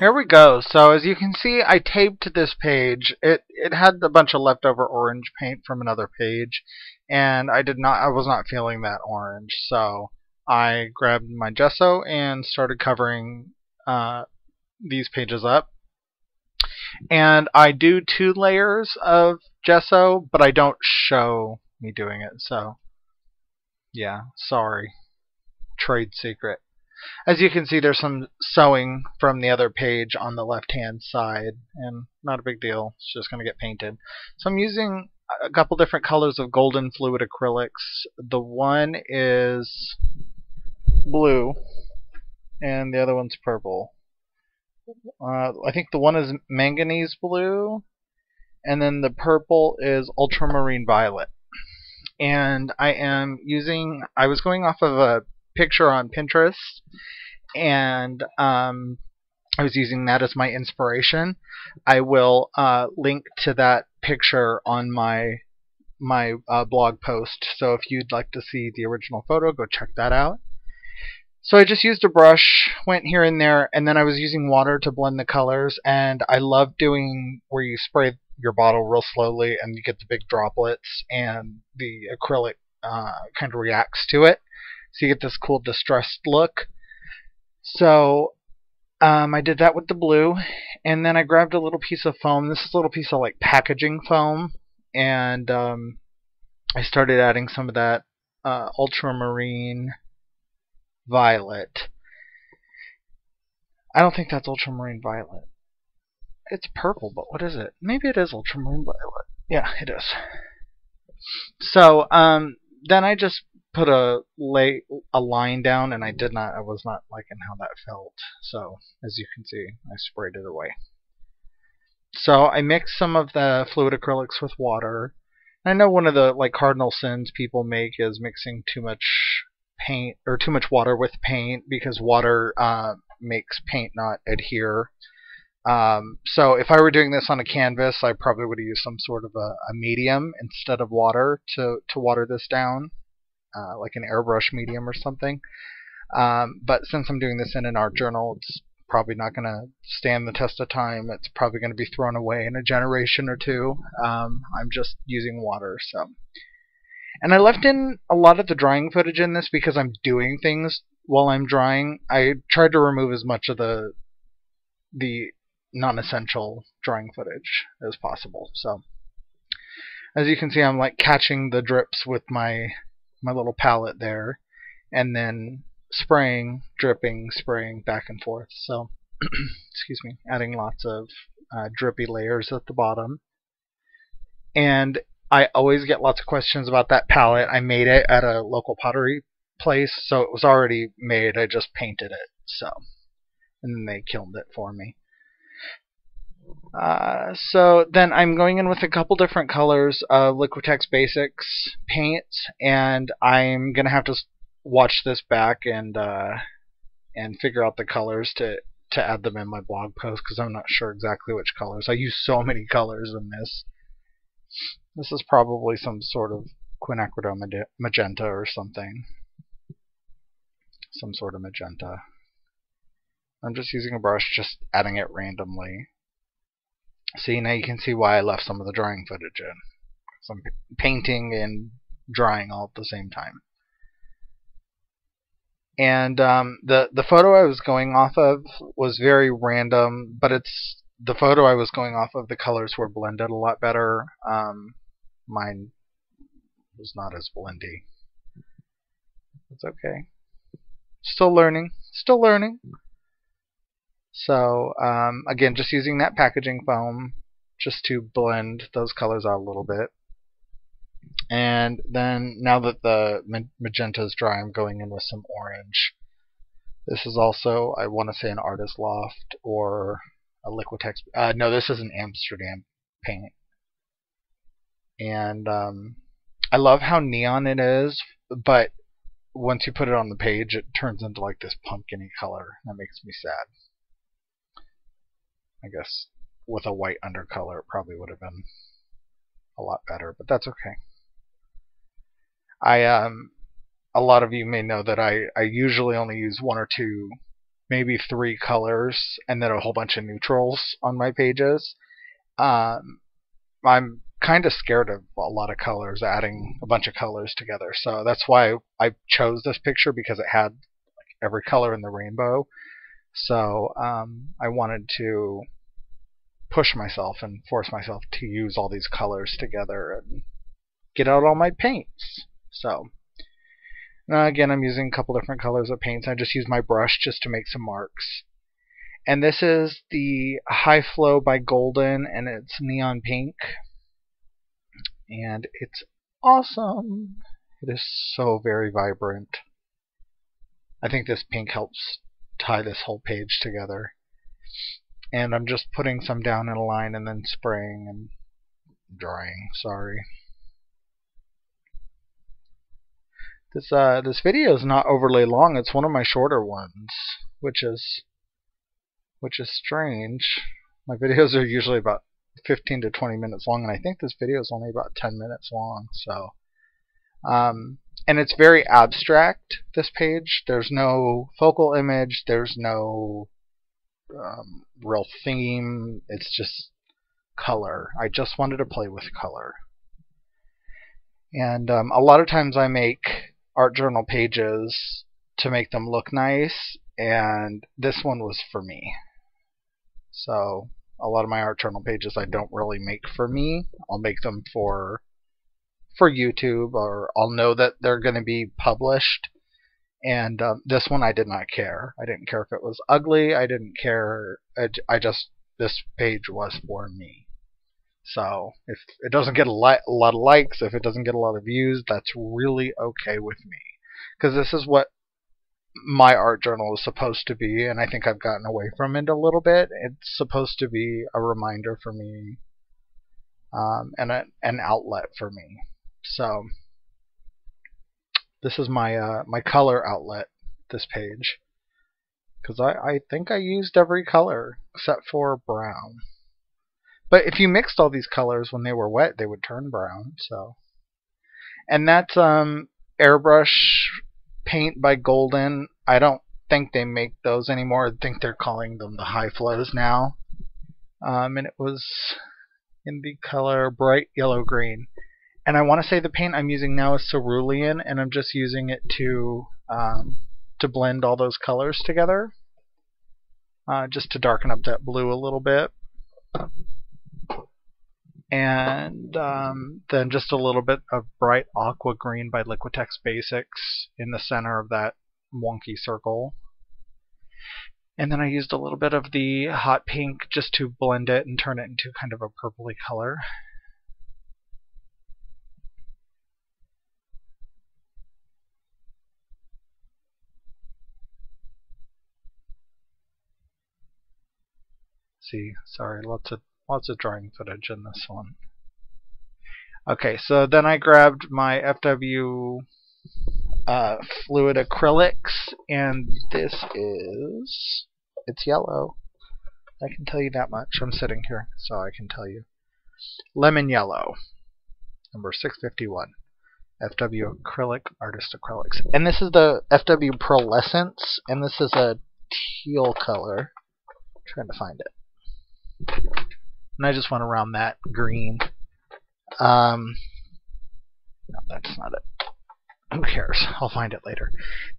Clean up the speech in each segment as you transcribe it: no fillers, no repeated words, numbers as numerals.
Here we go. So as you can see, I taped this page. It had a bunch of leftover orange paint from another page, and I was not feeling that orange. So I grabbed my gesso and started covering these pages up. And I do 2 layers of gesso, but I don't show me doing it. So yeah, sorry. Trade secret. As you can see, there's some sewing from the other page on the left-hand side, and not a big deal. It's just going to get painted. So I'm using a couple different colors of golden fluid acrylics. The one is blue, and the other one's purple. I think the one is manganese blue, and then the purple is ultramarine violet. And I was going off of a picture on Pinterest, and I was using that as my inspiration. I will link to that picture on my blog post, so if you'd like to see the original photo, go check that out. So I just used a brush, went here and there, and then I was using water to blend the colors, and I love doing where you spray your bottle real slowly and you get the big droplets, and the acrylic kind of reacts to it. So you get this cool distressed look. So I did that with the blue, and then I grabbed a little piece of foam. This is a little piece of like packaging foam, and I started adding some of that ultramarine violet. I don't think that's ultramarine violet. It's purple, but what is it? Maybe it is ultramarine violet. Yeah, it is. So then I just put a line down, and I was not liking how that felt. So as you can see, I sprayed it away. So I mixed some of the fluid acrylics with water. I know one of the cardinal sins people make is mixing too much paint or too much water with paint, because water makes paint not adhere. So if I were doing this on a canvas, I probably would have used some sort of a medium instead of water to water this down. Like an airbrush medium or something. But since I'm doing this in an art journal, it's probably not going to stand the test of time. It's probably going to be thrown away in a generation or two. I'm just using water. And I left in a lot of the drying footage in this because I'm doing things while I'm drying. I tried to remove as much of the non-essential drying footage as possible. So as you can see, I'm catching the drips with my little palette there, and then spraying, dripping, spraying back and forth. So excuse me, adding lots of drippy layers at the bottom. And I always get lots of questions about that palette. I made it at a local pottery place, so it was already made. I just painted it. So, and then they kilned it for me. So then I'm going in with a couple different colors of Liquitex Basics paint, and I'm gonna have to watch this back and figure out the colors to add them in my blog post, because I'm not sure exactly which colors. I use so many colors in this. This is probably some sort of quinacridone magenta or something. Some sort of magenta. I'm just using a brush, just adding it randomly. See, now you can see why I left some of the drying footage in. So I'm painting and drying all at the same time. And the photo I was going off of was very random, but the photo I was going off of, the colors were blended a lot better. Mine was not as blendy. It's okay. Still learning. Still learning. So again, just using that packaging foam just to blend those colors out a little bit. And then now that the magenta is dry, I'm going in with some orange. This is also, I want to say, an Artist Loft or a Liquitex. No, this is an Amsterdam paint. And I love how neon it is, but once you put it on the page, it turns into this pumpkin-y color. That makes me sad. I guess with a white undercolor, it probably would have been a lot better, but that's okay. A lot of you may know that I usually only use 1 or 2 maybe 3 colors and then a whole bunch of neutrals on my pages. Um, I'm kind of scared of a lot of colors, adding a bunch of colors together. So that's why I chose this picture, because it had every color in the rainbow. So I wanted to push myself and force myself to use all these colors together and get out all my paints. So again, I'm using a couple different colors of paints. I just use my brush just to make some marks. And this is the High Flow by Golden, and it's neon pink. And it's awesome. It is so very vibrant. I think this pink helps tie this whole page together. And I'm just putting some down in a line and then spraying and drying. Sorry. This video is not overly long. It's one of my shorter ones, which is strange. My videos are usually about 15 to 20 minutes long, and I think this video is only about 10 minutes long. So, and it's very abstract, this page. There's no focal image. There's no real theme. It's just color. I just wanted to play with color. And a lot of times I make art journal pages to make them look nice, and this one was for me. So a lot of my art journal pages I don't really make for me. I'll make them for YouTube, or I'll know that they're going to be published. And this one I did not care. I didn't care if it was ugly. I didn't care. This page was for me. So if it doesn't get a lot of likes, if it doesn't get a lot of views, that's really okay with me. Because this is what my art journal is supposed to be, and I think I've gotten away from it a little bit. It's supposed to be a reminder for me, and an outlet for me. So this is my my color outlet, this page, because I think I used every color except for brown. But if you mixed all these colors when they were wet, they would turn brown. So, and that's airbrush paint by Golden. I don't think they make those anymore. I think they're calling them the High Flows now. And it was in the color bright yellow green. And I want to say the paint I'm using now is cerulean, and I'm just using it to blend all those colors together, just to darken up that blue a little bit. And then just a little bit of bright aqua green by Liquitex Basics in the center of that wonky circle. And then I used a little bit of the hot pink just to blend it and turn it into kind of a purpley color. See, sorry, lots of drawing footage in this one. Okay, so then I grabbed my FW fluid acrylics, and it's yellow. I can tell you that much. I'm sitting here, so I can tell you. Lemon yellow, number 651. FW acrylic, artist acrylics. And this is the FW pearlescence, and this is a teal color. I'm trying to find it. And I just went around that green. No, that's not it. Who cares? I'll find it later.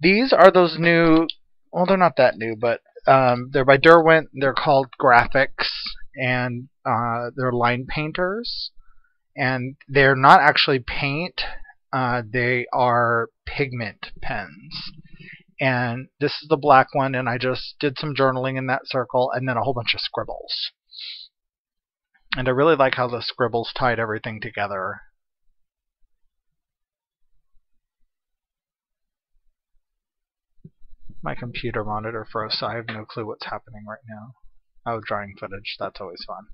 These are those new, well, they're not that new, but they're by Derwent. They're called Graphics, and they're line painters. And they're not actually paint. They are pigment pens. And this is the black one, and I just did some journaling in that circle, and then a whole bunch of scribbles. And I really like how the scribbles tied everything together. My computer monitor froze, so I have no clue what's happening right now. Oh, drawing footage. That's always fun.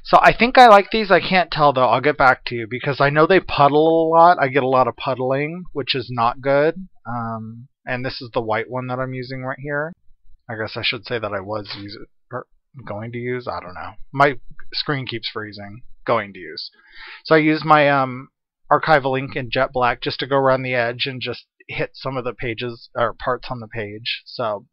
So I think I like these. I can't tell, though. I'll get back to you, because I know they puddle a lot. I get a lot of puddling, which is not good. And this is the white one that I'm using right here. I guess I should say that I was going to use. I don't know. My screen keeps freezing. Going to use. So I use my archival ink in jet black just to go around the edge and just hit some of the pages or parts on the page. So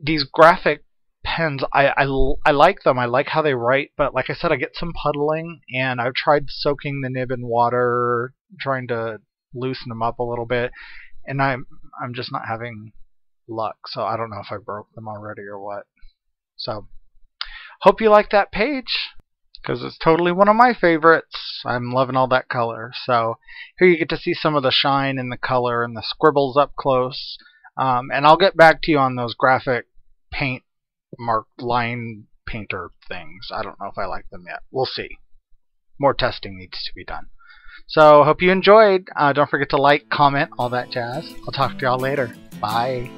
these graphic pens, I like them. I like how they write, but like I said, I get some puddling, and I've tried soaking the nib in water, trying to loosen them up a little bit, and I'm just not having luck. So I don't know if I broke them already or what. So hope you like that page, because it's totally one of my favorites. I'm loving all that color. So here you get to see some of the shine and the color and the scribbles up close. And I'll get back to you on those graphic paint mark line painter things. I don't know if I like them yet. We'll see. More testing needs to be done. So hope you enjoyed. Don't forget to like, comment, all that jazz. I'll talk to y'all later. Bye.